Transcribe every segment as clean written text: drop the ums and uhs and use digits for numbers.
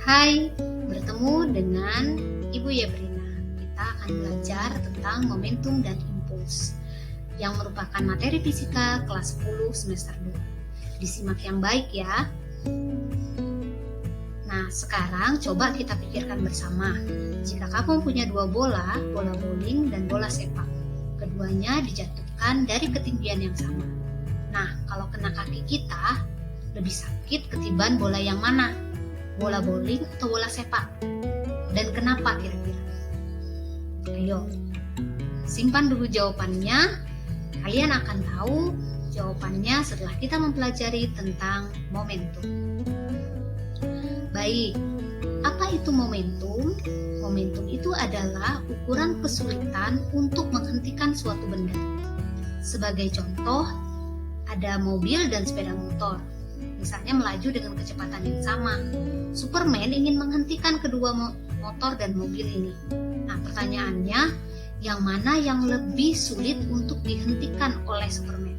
Hai, bertemu dengan Ibu Yebrina. Kita akan belajar tentang momentum dan impuls yang merupakan materi fisika kelas 10 semester 2. Disimak yang baik ya. Nah, sekarang coba kita pikirkan bersama. Jika kamu punya dua bola bowling dan bola sepak. Keduanya dijatuhkan dari ketinggian yang sama. Nah, kalau kena kaki kita, lebih sakit ketiban bola yang mana? Bola bowling atau bola sepak? Dan kenapa kira-kira? Ayo, simpan dulu jawabannya. Kalian akan tahu jawabannya setelah kita mempelajari tentang momentum. Baik, apa itu momentum? Momentum itu adalah ukuran kesulitan untuk menghentikan suatu benda. Sebagai contoh, ada mobil dan sepeda motor. Misalnya melaju dengan kecepatan yang sama. Superman ingin menghentikan kedua motor dan mobil ini. Nah, pertanyaannya, yang mana yang lebih sulit untuk dihentikan oleh Superman?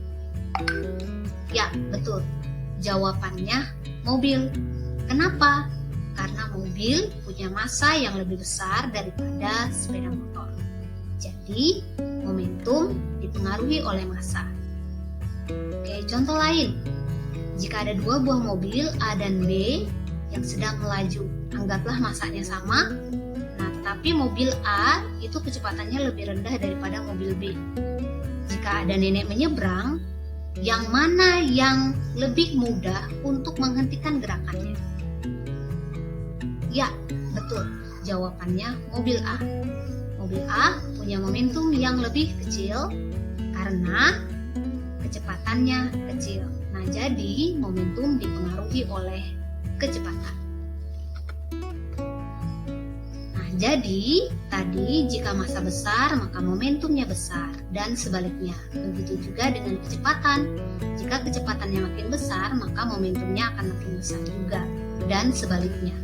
Ya, betul. Jawabannya mobil. Kenapa? Karena mobil punya massa yang lebih besar daripada sepeda motor. Jadi, momentum dipengaruhi oleh massa. Oke, contoh lain. Jika ada dua buah mobil A dan B yang sedang melaju, anggaplah massanya sama. Nah, tetapi mobil A itu kecepatannya lebih rendah daripada mobil B. Jika ada nenek menyeberang, yang mana yang lebih mudah untuk menghentikan gerakannya? Ya, betul. Jawabannya mobil A. Mobil A punya momentum yang lebih kecil karena kecepatannya kecil. Nah, jadi momentum dipengaruhi oleh kecepatan. Nah, jadi tadi jika massa besar maka momentumnya besar dan sebaliknya. Begitu juga dengan kecepatan. Jika kecepatannya makin besar maka momentumnya akan makin besar juga dan sebaliknya.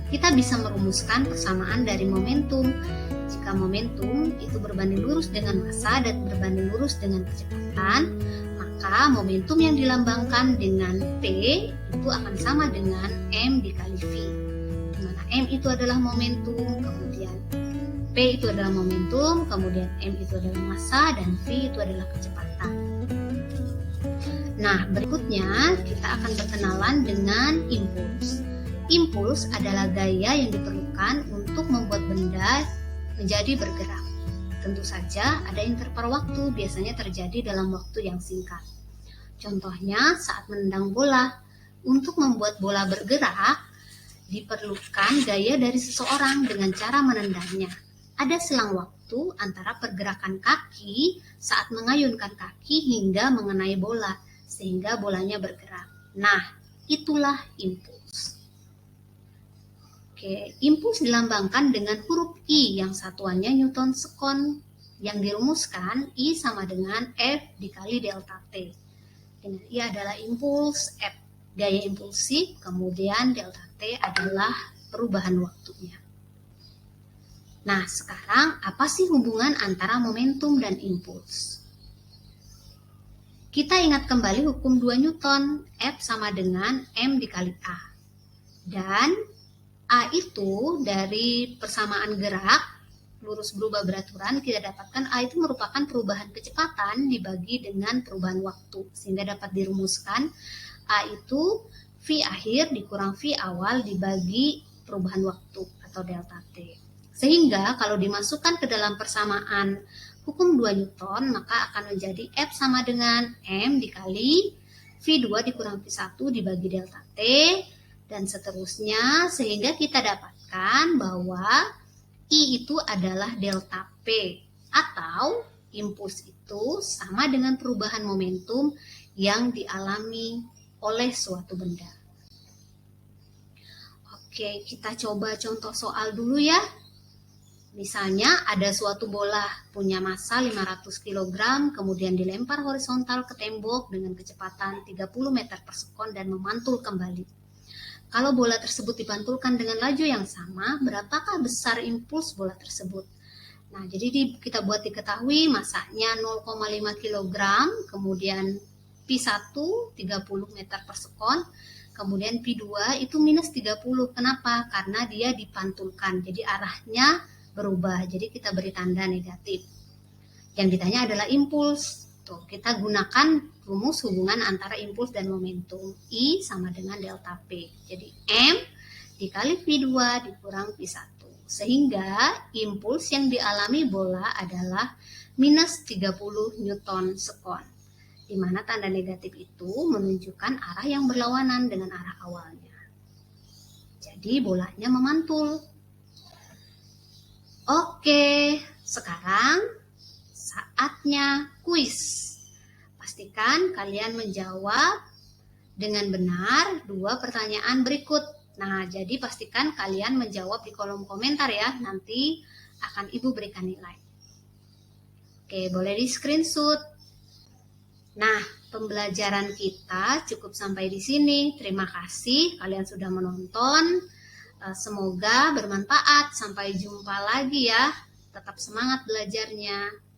Kita bisa merumuskan persamaan dari momentum. Jika momentum itu berbanding lurus dengan massa dan berbanding lurus dengan kecepatan, maka momentum yang dilambangkan dengan P itu akan sama dengan M dikali V. Di mana M itu adalah momentum, kemudian P itu adalah momentum, kemudian M itu adalah massa, dan V itu adalah kecepatan. Nah, berikutnya kita akan berkenalan dengan impuls. Impuls adalah gaya yang diperlukan untuk membuat benda menjadi bergerak. Tentu saja ada interval waktu, biasanya terjadi dalam waktu yang singkat. Contohnya saat menendang bola. Untuk membuat bola bergerak, diperlukan gaya dari seseorang dengan cara menendangnya. Ada selang waktu antara pergerakan kaki saat mengayunkan kaki hingga mengenai bola, sehingga bolanya bergerak. Nah, itulah impuls. Oke, impuls dilambangkan dengan huruf I yang satuannya Newton sekon, yang dirumuskan I sama dengan F dikali delta T. Dengan I adalah impuls, F gaya impulsif, kemudian delta T adalah perubahan waktunya. Nah, sekarang apa sih hubungan antara momentum dan impuls? Kita ingat kembali hukum 2 Newton, F sama dengan M dikali A. Dan A itu dari persamaan gerak, lurus berubah beraturan, kita dapatkan A itu merupakan perubahan kecepatan dibagi dengan perubahan waktu. Sehingga dapat dirumuskan A itu V akhir dikurang V awal dibagi perubahan waktu atau delta T. Sehingga kalau dimasukkan ke dalam persamaan hukum 2 Newton, maka akan menjadi F sama dengan M dikali V2 dikurang V1 dibagi delta T, dan seterusnya, sehingga kita dapatkan bahwa I itu adalah delta P, atau impuls itu sama dengan perubahan momentum yang dialami oleh suatu benda. Oke, kita coba contoh soal dulu ya. Misalnya ada suatu bola punya massa 500 kg, kemudian dilempar horizontal ke tembok dengan kecepatan 30 meter per sekon dan memantul kembali. Kalau bola tersebut dipantulkan dengan laju yang sama, berapakah besar impuls bola tersebut? Nah, jadi kita buat diketahui massanya 0,5 kg, kemudian P1 30 meter per sekon, Kemudian P2 itu minus 30. Kenapa? Karena dia dipantulkan. Jadi arahnya berubah. Jadi kita beri tanda negatif. Yang ditanya adalah impuls. Tuh, kita gunakan rumus hubungan antara impuls dan momentum. I sama dengan delta P. Jadi M dikali V2 dikurang V1. Sehingga impuls yang dialami bola adalah minus 30 Newton sekon. Di mana tanda negatif itu menunjukkan arah yang berlawanan dengan arah awalnya. Jadi bolanya memantul. Oke, sekarang saatnya kuis. Pastikan kalian menjawab dengan benar 2 pertanyaan berikut. Nah, jadi pastikan kalian menjawab di kolom komentar ya. Nanti akan Ibu berikan nilai. Oke, boleh di screenshot. Nah, pembelajaran kita cukup sampai di sini. Terima kasih kalian sudah menonton. Semoga bermanfaat. Sampai jumpa lagi ya. Tetap semangat belajarnya.